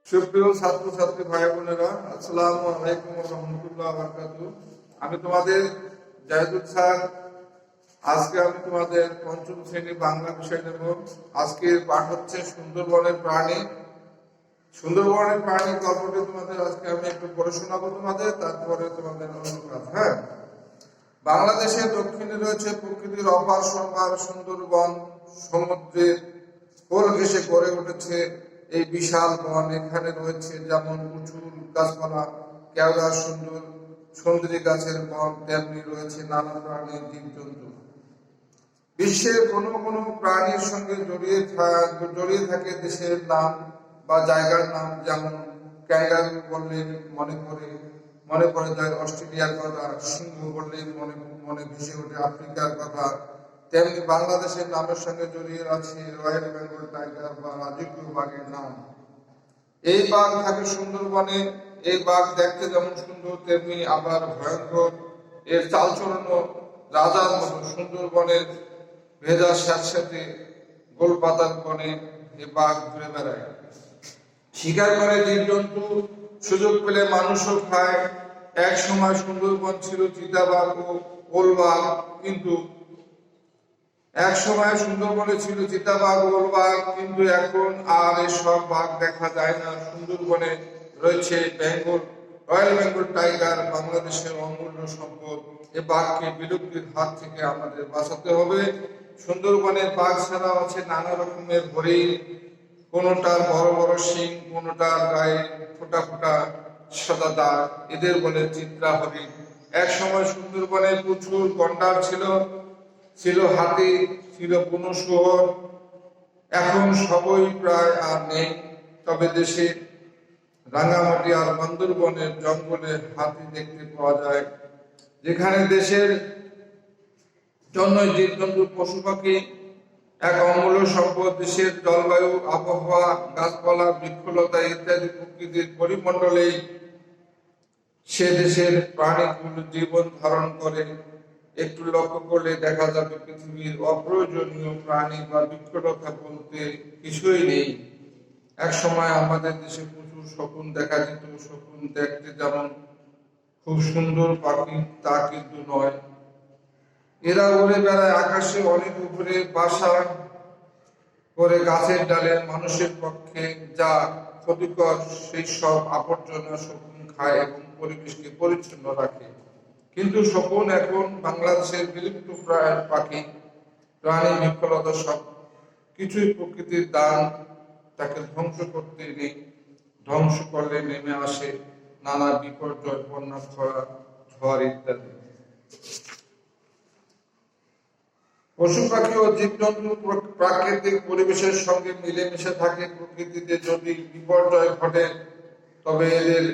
সুপ্রিয় ছাত্রছাত্রী ভাই বোনেরা, আসসালামু আলাইকুম ওয়া রাহমাতুল্লাহি ওয়া বারাকাতুহু। আমি তোমাদের জাহিদুল স্যার। আজকে আমি তোমাদের পঞ্চম শ্রেণী বাংলা বিষয় নেব। আজকের পাঠ হচ্ছে সুন্দরবনের প্রাণী। সুন্দরবনের প্রাণী গল্পটি তোমাদের আজকে আমি একটু পড়ে শোনাবো তোমাদের, তারপরে তোমাদের অন্য কাজ। হ্যাঁ, বাংলাদেশের দক্ষিণে রয়েছে প্রকৃতির অপার সম্ভার সুন্দরবন। সমুদ্রের কোল ঘেঁষে গড়ে উঠেছে এই বিশাল বন। এখানে রয়েছে যেমন উঁচু গাছপালা, কেওড়া সুন্দর সুন্দরী গাছের বন, তেমনি রয়েছে নানা প্রাণীর জীবজন্তু। বিশ্বের কোনো কোনো প্রাণীর সঙ্গে জড়িয়ে থাকে দেশের নাম বা জায়গার নাম। যেমন ক্যাঙ্গারু বললে মনে পড়ে যায় অস্ট্রেলিয়ার কথা, সিংহ বললে মনে মনে ভেসে ওঠে আফ্রিকার কথা। তেমনি বাংলাদেশের নামের সঙ্গে জড়িয়ে আছে রয়্যাল বেঙ্গল টাইগার বা রাজকীয় বাঘের নাম। এই বাঘ থাকে সুন্দরবনে। এই বাঘ দেখতে যেমন সুন্দর, তেমনি আবার ভয়ঙ্কর। এর চালচলনও রাজার মতো। সুন্দরবনের ভেজা স্যাঁতস্যাঁতে গোলপাতার বনে এ বাঘ ঘুরে বেড়ায়, শিকার করে জীবজন্তু, সুযোগ পেলে মানুষও খায়। এক সময় সুন্দরবন ছিল চিতাবাঘ ও ওলবাঘ, কিন্তু এখন আর এসব বাঘ দেখা যায় না। সুন্দরবনে রয়েছে রয়্যাল বেঙ্গল টাইগার, বাংলাদেশের অমূল্য সম্পদ। এ বাঘকে বিলুপ্তির হাত থেকে আমাদের বাঁচাতে হবে। সুন্দরবনের বাঘ ছাড়াও আছে নানা রকমের হরিণ, কোনোটার বড় বড় শিং, কোনোটার গায়ে ফোটা ফোটা সাদা দাগ, এদের বলে চিত্রা হরিণ। এক সময় সুন্দরবনে প্রচুর গন্ডার ছিল হাতি, ছিল বুনো শুয়োর। এখন সবই প্রায় আর নেই। তবে দেশে রাঙ্গামাটি আর বান্দরবনের জঙ্গলে হাতি দেখতে পাওয়া যায়। যেখানে দেশের জন্য জীবজন্তু পশু পাখি এক অমূল্য সম্পদ। দেশের জলবায়ু, আবহাওয়া, গাছপালা, বৃক্ষলতা ইত্যাদি প্রকৃতির পরিমণ্ডলেই সে দেশের প্রাণীগুলো জীবন ধারণ করে। একটু লক্ষ্য করলে দেখা যাবে পৃথিবীর অপ্রয়োজনীয় প্রাণী বা বৃক্ষলতা বলতে কিছুই নেই। এক সময় আমাদের দেশে প্রচুর শকুন দেখা যেত। শকুন দেখতে যেমন খুব সুন্দর পাখি, তা কিন্তু নয়। এরা উড়ে বেড়ায় আকাশে, অনেক উপরে বাসা করে গাছের ডালে। মানুষের পক্ষে যা ক্ষতিকর সেই সব আবর্জনা শকুন খায় এবং পরিবেশকে পরিচ্ছন্ন রাখে। কিন্তু শকুন এখন বাংলাদেশের বিলুপ্ত প্রায় পাখি। প্রাণী, বৃক্ষলতা সব কিছুই প্রকৃতির দান। তাকে ধ্বংস করলে নেমে আসে নানা বিপর্যয়, বন্যা, খরা, ঝড় ইত্যাদি। পশু পাখি ও জীবজন্তু প্রাকৃতিক পরিবেশের সঙ্গে মিলেমিশে থাকে। প্রকৃতিতে যদি বিপর্যয় ঘটে তবে এদের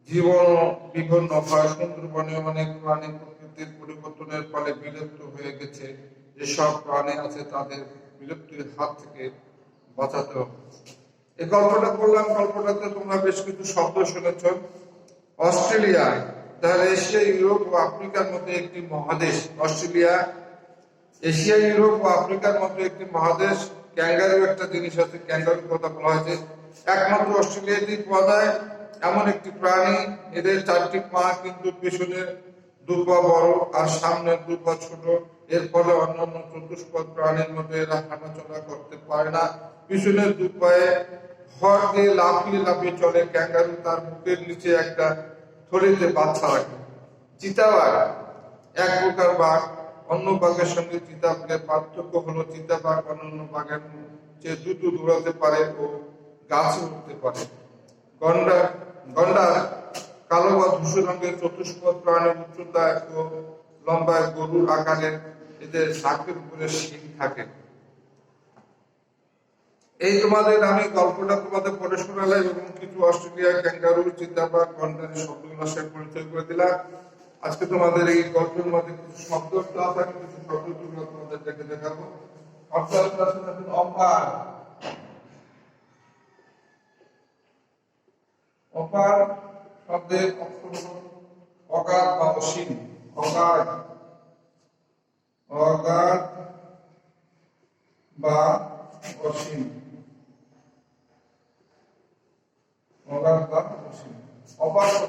জীবন বিপন্ন হয়। সুন্দরবনে অনেক প্রাণী প্রকৃতির পরিবর্তনের ফলে বিলুপ্ত হয়ে গেছে। যেসব প্রাণী আছে তাদের বিলুপ্তির হাত থেকে বাঁচাতে হবে। এই গল্পটা বললাম, গল্পটাতে তোমরা বেশ কিছু শব্দ শুনেছ। অস্ট্রেলিয়া, তাহলে এশিয়া, ইউরোপ ও আফ্রিকার মধ্যে একটি মহাদেশ। অস্ট্রেলিয়া এশিয়া, ইউরোপ ও আফ্রিকার মধ্যে একটি মহাদেশ। ক্যাঙ্গারু একটা জিনিস আছে, ক্যাঙ্গারুর কথা বলা হয়েছে। একমাত্র অস্ট্রেলিয়াতেই পাওয়া যায় এমন একটি প্রাণী। এদের 4টি পা, কিন্তু পেছনের 2 পা বড় আর সামনের 2 পা ছোট। এর ফলে অন্যান্য চতুষ্পদ প্রাণীর মধ্যে এরা হাঁটাচলা করতে পারে না। পিছনের 2 পায়ে ভর দিয়ে লাফিয়ে লাফিয়ে চলে। ক্যাঙ্গারু তার বুকের নিচে একটা থলিতে বাচ্চা রাখে। চিতাবাঘ এক প্রকার বাঘ। অন্য বাঘের সঙ্গে চিতাবাঘের পার্থক্য হলো চিতাবাঘ অন্যান্য বাঘের চেয়ে দ্রুত দৌড়াতে পারে ও গাছে উঠতে পারে। গন্ডার কালো বা ধূসর রঙের চতুষ্পদ প্রাণীর, উচ্চতা ও লম্বায় গরুর আকারের। এদের নাকের উপরে শিং থাকে। এই আমি গল্পটা তোমাদের পড়ে শোনালাম এবং কিছু অস্ট্রেলিয়া, ক্যাঙ্গারু, চিতাবাঘ, গন্ডারের শব্দগুলোর সাথে পরিচয় করে দিলাম। আজকে তোমাদের এই গল্পের মধ্যে কিছু শব্দ আছে, কিছু শব্দ তোমাদের দেখে দেখাবো। অর্থাৎ অপার, অপার শব্দের অর্থ অগাধ বা অসীম। অগাধ, অগাধ বা অসীম।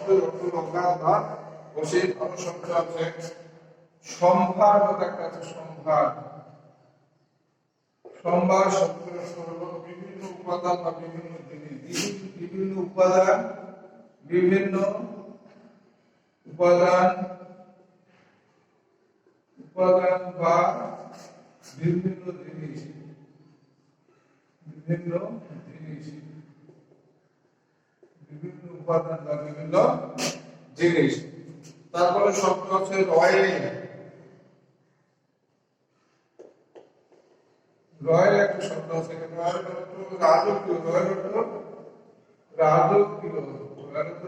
শব্দের অর্থ অজ্ঞান বা অসীম। আমার শব্দ আছে সম্ভার, একটা আছে সম্ভার। সম্ভার শব্দের অর্থ হলো বিভিন্ন উপাদান বা বিভিন্ন জিনিস, বিভিন্ন উপাদান, বিভিন্ন উপাদান উপাদান বা বিভিন্ন জিনিস, বিভিন্ন জিনিস, বিভিন্ন উপাদান বা বিভিন্ন জিনিস। তারপরে শব্দ আছে রয়েল। রয়েল একটা শব্দ আছে, রয়েল অর্থ রাজকীয়, রয়েল অর্থ রাজকীয়, রয়েল অর্থ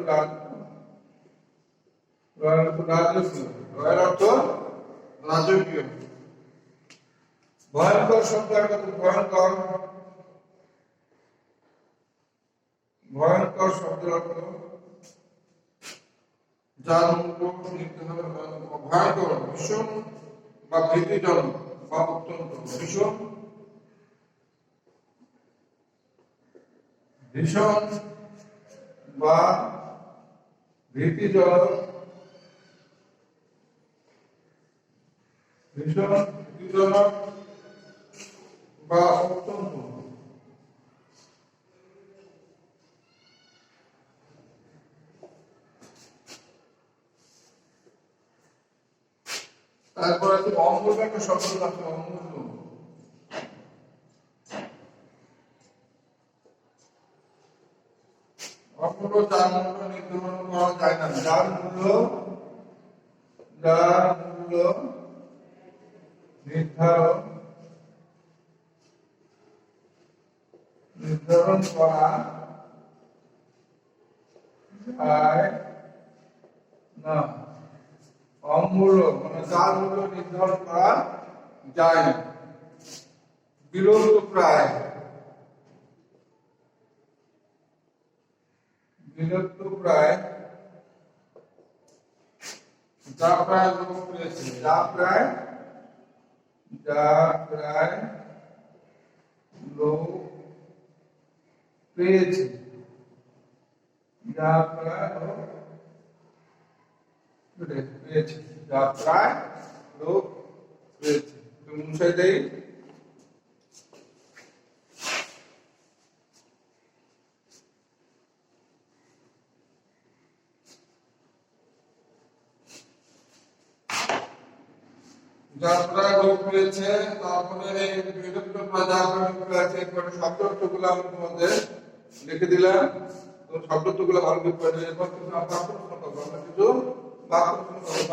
রয়েল অর্থ রাজকীয়, রয়েল অর্থ রাজকীয়। ভয়ঙ্কর শব্দ একটা, ভয়ঙ্কর, ভয়ঙ্কর শব্দের অর্থ যার মূল্য নির্ধারণ, ভয়ঙ্কর ভীষণ বা ভীতিজনক বা অত্যন্ত, ভীষণ, ভীষণ বা ভীতিজনক, ভীষণ ভীতিজনক বা অত্যন্ত। তারপর আছে অমূল্য একটা শব্দ আছে, অমূল্য। অমূল্য যার মূল্য নির্ধারণ করা যায় না, যার মূল্য নির্ধারণ করা যায় না। অমূল্য মানে যার মূল্য নির্ধারণ করা যায় না। বিলুপ্ত প্রায়, বিলুপ্ত প্রায়, যা প্রায় লোপ পেয়েছে, যা প্রায় লোপ পেয়েছে, যা প্রায় লোপ পেয়েছে, যা প্রায় লোপ পেয়েছে। তুমি মুছে দেই। যাত্রা লোপ পেয়েছে, তারপরে এই বিলুপ্ত প্রায় শব্দ অর্থগুলো আমি তোমাদের লিখে দিলাম। তো শব্দ অর্থগুলো ভালো করে পড়ে নেবে। এরপর কিছু বাক্য রচনা করবো, আমরা কিছু বাক্য রচনা করবো,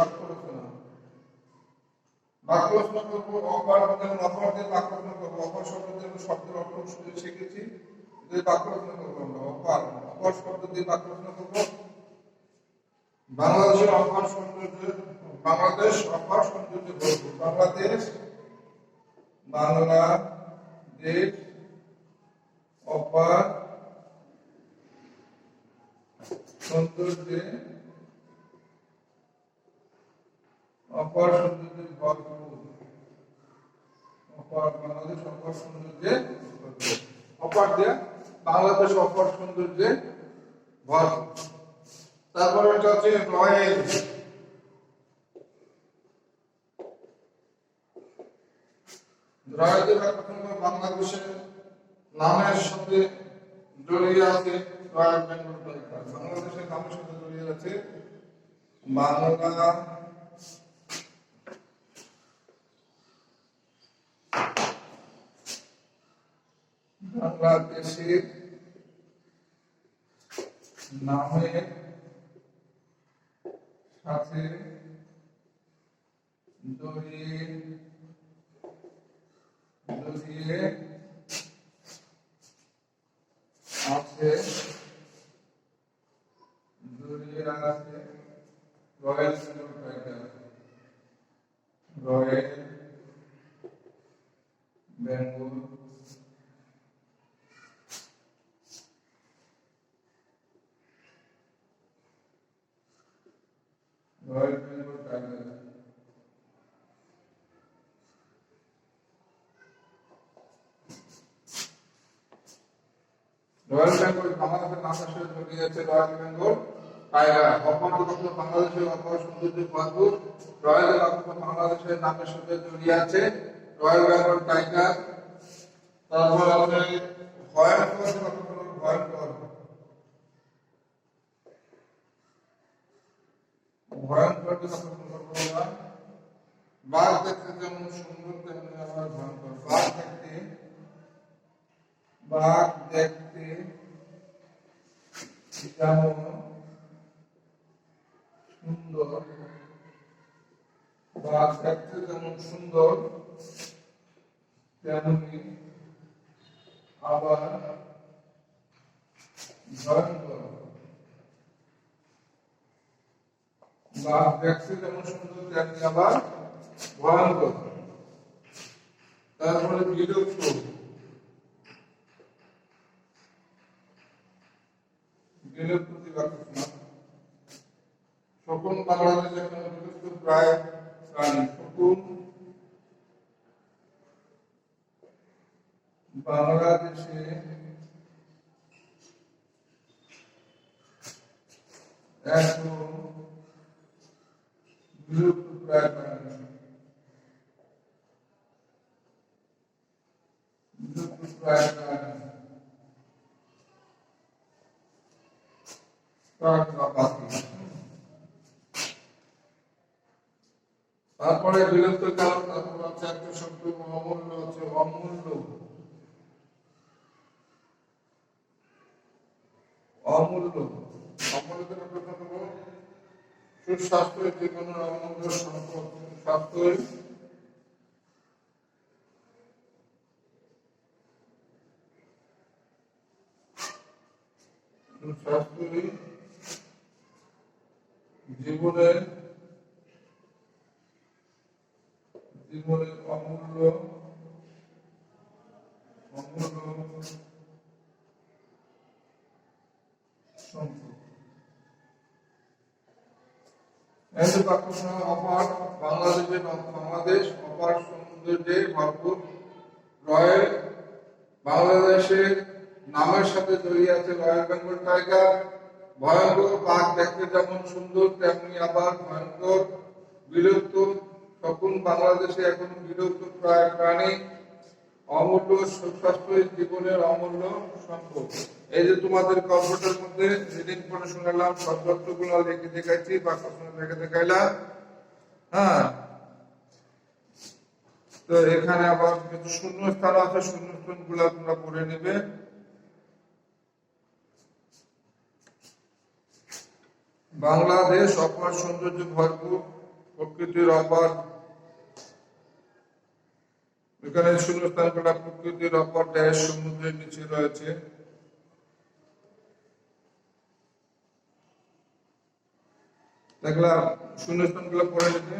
বাক্য রচনা, বাক্য রচনা করবো। অপার, যেমন অপার দিয়ে বাক্য রচনা করবো। অপার শব্দ দিয়ে শব্দের অর্থ শিখেছি, বাক্য রচনা করবো আমরা। অপার, অপার শব্দ দিয়ে বাক্য রচনা করবো। বাংলাদেশের অপার সৌন্দর্য, বাংলাদেশ অপার সৌন্দর্য ভরপুর। বাংলাদেশ, বাংলাদেশ অপার সৌন্দর্যে, অপার সৌন্দর্যে ভরপুর। অপার, বাংলাদেশ অপার সৌন্দর্যে ভরপুর। অপার দিয়ে বাংলাদেশ অপার সৌন্দর্যে ভরপুর। তারপরে এটা হচ্ছে রয়েল। রয়েল বাংলাদেশের নামের সাথে জড়িয়ে আছে, রয়্যাল বেঙ্গল টাইগার বাংলাদেশের নামের সাথে জড়িয়ে আছে। বাংলাদেশের নামের সাথে জড়িয়ে আছে, royal Bengal tiger, royal Bengal royal Bengal tiger. Royal Bengal বাংলাদেশের নামের সাথে জড়িয়ে আছে রয়্যাল বেঙ্গল টাইগার অপরপক্ষ বাংলাদেশের অপর সৌন্দর্য ভরপুর রয়্যাল বেঙ্গল বাংলাদেশের নামের সাথে জড়িয়ে আছে রয়্যাল বেঙ্গল টাইগার। তারপর আছে ভয়ঙ্কর ভয়ঙ্কর ভয়ঙ্কর বাঘ দেখতে যেমন সুন্দর তেমনি আবার ভয়ঙ্কর। বাঘ দেখতে যেমন সুন্দর বাঘ দেখতে যেমন সুন্দর তেমনি আবার ভয়ঙ্কর। বাঘ দেখতে যেমন সুন্দর তেমনি আবার ভয়ঙ্কর। তারপরে বিলুপ্ত বিলুপ্তি শকুন বাংলাদেশের বিলুপ্ত প্রায় প্রাণী। শকুন বাংলাদেশে এখন বিলুপ্ত প্রায় প্রাণী। বিলুপ্ত প্রায় প্রাণী তারপরে বিলুপ্ত কারণ তারপর আছে একটা শব্দ অমূল্য হচ্ছে অমূল্য। অমূল্য অমূল্যের প্রথম সুস্বাস্থ্যের জীবনের অমূল্য সম্পদ। স্বাস্থ্যের সুস্বাস্থ্যই জীবনের অমূল্য অমূল্য সম্পদ। অপার বাংলাদেশ অপার সৌন্দর্যে ভরপুর রয়্যাল বাংলাদেশের নামের সাথে জড়িয়ে আছে রয়্যাল বেঙ্গল টাইগার। ভয়ঙ্কর বাঘ দেখতে যেমন সুন্দর তেমনি আবার ভয়ঙ্কর। বিলুপ্ত শকুন বাংলাদেশে এখন বিলুপ্ত প্রায় প্রাণী। অমূল্য সুস্বাস্থ্য জীবনের অমূল্য সম্পদ। এই যে তোমাদের কম্পিউটার মধ্যে রিডিং করে শোনালাম, শব্দগুলো লিখে দেখাইছি বা লিখে দেখাইলাম। হ্যাঁ, তো এখানে আবার কিছু শূন্য স্থান আছে, শূন্য স্থান গুলা তোমরা পড়ে নিবে। বাংলাদেশ অপার সৌন্দর্য ভরপুর প্রকৃতির অপার। এখানে শূন্যস্থানগুলো প্রকৃতির অপর দেশ সমুদ্রের নিচে রয়েছে। দেখলাম শূন্যস্থানগুলো পড়ে নিতে।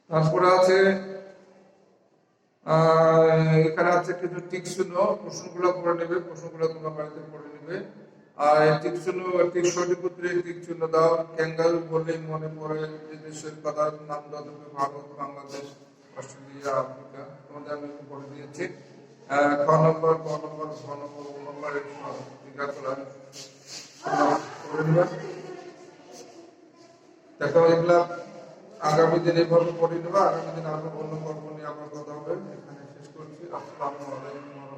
তারপরে আছে এখানে আছে কিছু টিক শূন্য, প্রশ্নগুলো পড়ে নেবে, প্রশ্নগুলো তোমরা বাড়িতে পড়ে নেবে। আর টিক শূন্য ঠিক সঠিক উত্তরে টিক শূন্য দাও। ক্যাঙ্গারু বললেই মনে পড়ে যে দেশের কথা নাম দাও দেবে, ভারত, বাংলাদেশ, অস্ট্রেলিয়া, আফ্রিকা। তোমাদের আমি পড়ে দিয়েছি। খ নম্বর, ক নম্বর, ছ নম্বর, ও নম্বর জিজ্ঞাসা করে নেবে। দেখো এগুলা আগামী দিন এভাবে পড়ে নেবা। আগামী দিন আরো অন্য কর্ম নিয়ে আবার কথা হবে। এখানে শেষ করছি। আসসালামু আলাইকুম।